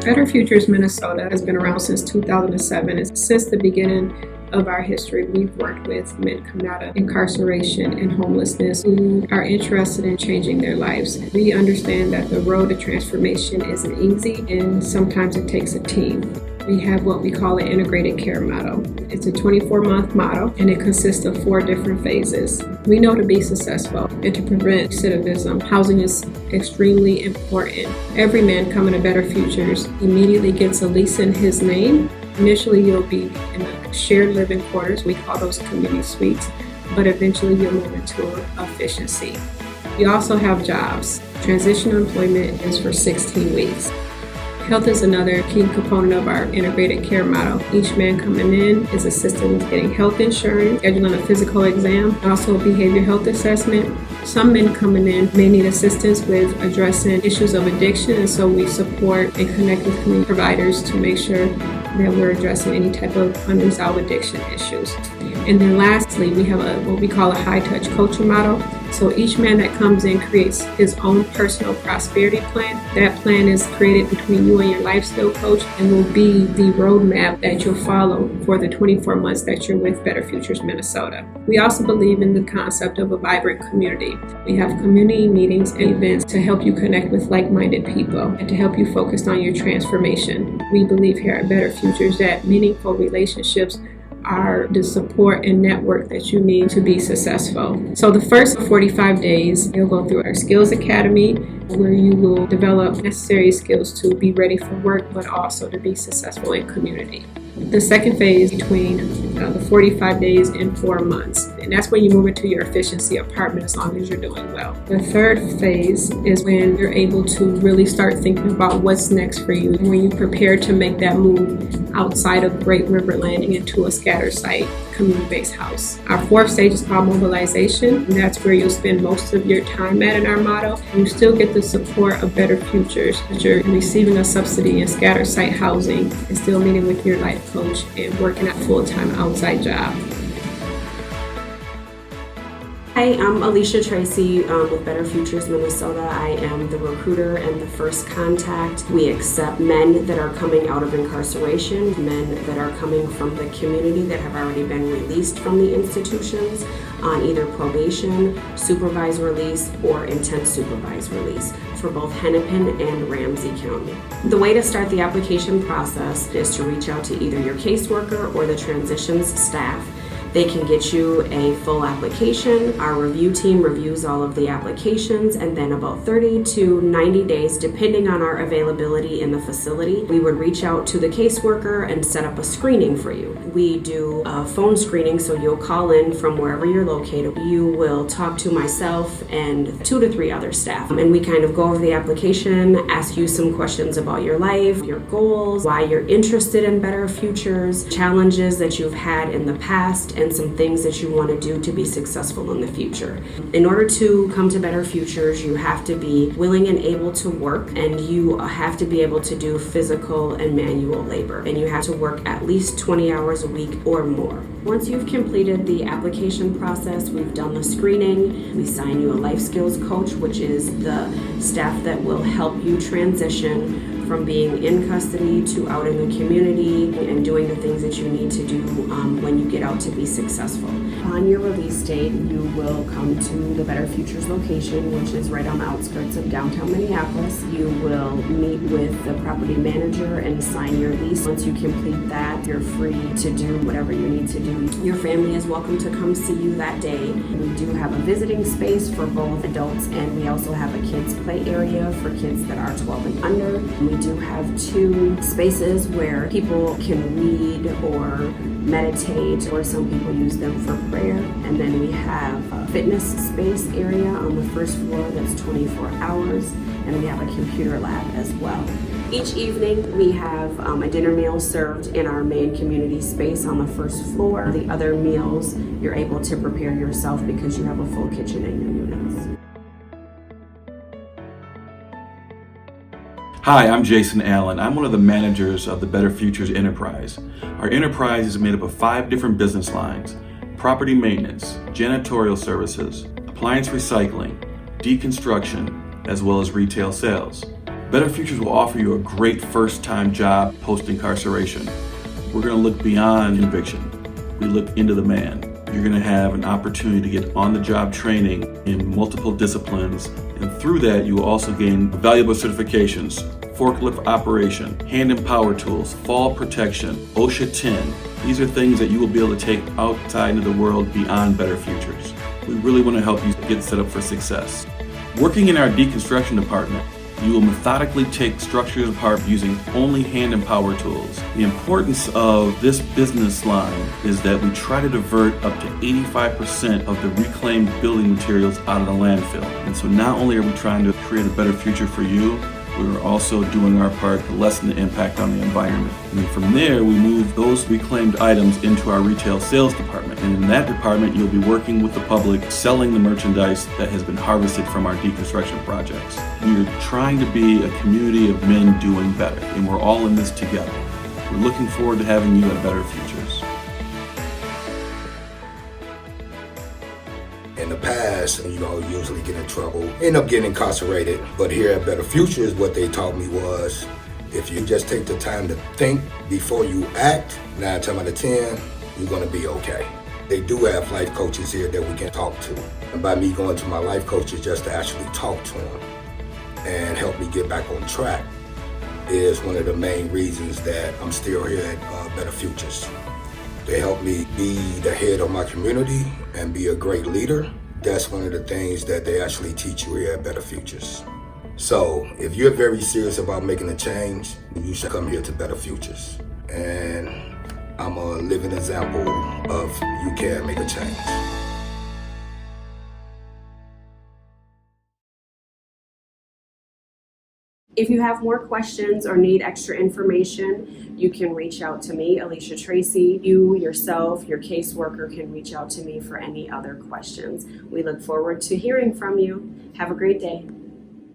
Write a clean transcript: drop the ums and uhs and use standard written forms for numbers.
Better Futures Minnesota has been around since 2007. And since the beginning of our history, we've worked with men coming out of incarceration and homelessness who are interested in changing their lives. We understand that the road to transformation isn't easy, and sometimes it takes a team. We have what we call an integrated care model. It's a 24-month model, and it consists of 4 different phases. We know to be successful and to prevent recidivism, housing is extremely important. Every man coming to Better Futures immediately gets a lease in his name. Initially, you'll be in a shared living quarters. We call those community suites, but eventually you'll move into efficiency. We also have jobs. Transitional employment is for 16 weeks. Health is another key component of our integrated care model. Each man coming in is assisted with getting health insurance, scheduling a physical exam, also a behavioral health assessment. Some men coming in may need assistance with addressing issues of addiction, and so we support and connect with community providers to make sure that we're addressing any type of unresolved addiction issues. And then lastly, we have what we call a high-touch coaching model. So each man that comes in creates his own personal prosperity plan. That plan is created between you and your life skill coach and will be the roadmap that you'll follow for the 24 months that you're with Better Futures Minnesota. We also believe in the concept of a vibrant community. We have community meetings and events to help you connect with like-minded people and to help you focus on your transformation. We believe here at Better Futures that meaningful relationships are the support and network that you need to be successful. So the first 45 days, you'll go through our Skills Academy, where you will develop necessary skills to be ready for work, but also to be successful in community. The second phase between the 45 days and 4 months, and that's when you move into your efficiency apartment as long as you're doing well. The third phase is when you're able to really start thinking about what's next for you, when you prepare to make that move outside of Great River Landing into a scatter site community-based house. Our fourth stage is called mobilization, and that's where you'll spend most of your time at in our model. You still get the support of Better Futures, but you're receiving a subsidy in scatter site housing and still meeting with your life coach and working a full-time outside job. Hi, I'm Alicia Tracy with Better Futures Minnesota. I am the recruiter and the first contact. We accept men that are coming out of incarceration, men that are coming from the community that have already been released from the institutions on either probation, supervised release, or intense supervised release for both Hennepin and Ramsey County. The way to start the application process is to reach out to either your caseworker or the transitions staff. They can get you a full application. Our review team reviews all of the applications, and then about 30 to 90 days, depending on our availability in the facility, we would reach out to the caseworker and set up a screening for you. We do a phone screening, so you'll call in from wherever you're located. You will talk to myself and 2 to 3 other staff, and we kind of go over the application, ask you some questions about your life, your goals, why you're interested in Better Futures, challenges that you've had in the past, and some things that you want to do to be successful in the future. In order to come to Better Futures, you have to be willing and able to work, and you have to be able to do physical and manual labor, and you have to work at least 20 hours a week or more. Once you've completed the application process, we've done the screening, we sign you a life skills coach, which is the staff that will help you transition from being in custody to out in the community and doing the things that you need to do when you get out to be successful. On your release date, you will come to the Better Futures location, which is right on the outskirts of downtown Minneapolis. You will meet with the property manager and sign your lease. Once you complete that, you're free to do whatever you need to do. Your family is welcome to come see you that day. We do have a visiting space for both adults, and we also have a kids play area for kids that are 12 and under. We do have 2 spaces where people can read or meditate, or some people use them for prayer. And then we have a fitness space area on the first floor that's 24 hours, and we have a computer lab as well. Each evening we have a dinner meal served in our main community space on the first floor. The other meals you're able to prepare yourself because you have a full kitchen in your units. Hi, I'm Jason Allen. I'm one of the managers of the Better Futures Enterprise. Our enterprise is made up of 5 different business lines: property maintenance, janitorial services, appliance recycling, deconstruction, as well as retail sales. Better Futures will offer you a great first-time job post-incarceration. We're going to look beyond conviction. We look into the man. You're going to have an opportunity to get on-the-job training in multiple disciplines, and through that you will also gain valuable certifications: forklift operation, hand and power tools, fall protection, OSHA 10. These are things that you will be able to take outside into the world beyond Better Futures. We really want to help you get set up for success. Working in our deconstruction department, you will methodically take structures apart using only hand and power tools. The importance of this business line is that we try to divert up to 85% of the reclaimed building materials out of the landfill. And so not only are we trying to create a better future for you, we're also doing our part to lessen the impact on the environment. And then from there, we move those reclaimed items into our retail sales department. And in that department, you'll be working with the public, selling the merchandise that has been harvested from our deconstruction projects. We are trying to be a community of men doing better, and we're all in this together. We're looking forward to having you at Better Futures. In the past, usually get in trouble, end up getting incarcerated. But here at Better Futures, what they taught me was, if you just take the time to think before you act, 9 times out of 10, you're gonna be okay. They do have life coaches here that we can talk to. And by me going to my life coaches just to actually talk to them and help me get back on track is one of the main reasons that I'm still here at Better Futures. They help me be the head of my community and be a great leader. That's one of the things that they actually teach you here at Better Futures. So if you're very serious about making a change, you should come here to Better Futures. And I'm a living example of you can make a change. If you have more questions or need extra information, you can reach out to me, Alicia Tracy. You, yourself, your caseworker can reach out to me for any other questions. We look forward to hearing from you. Have a great day.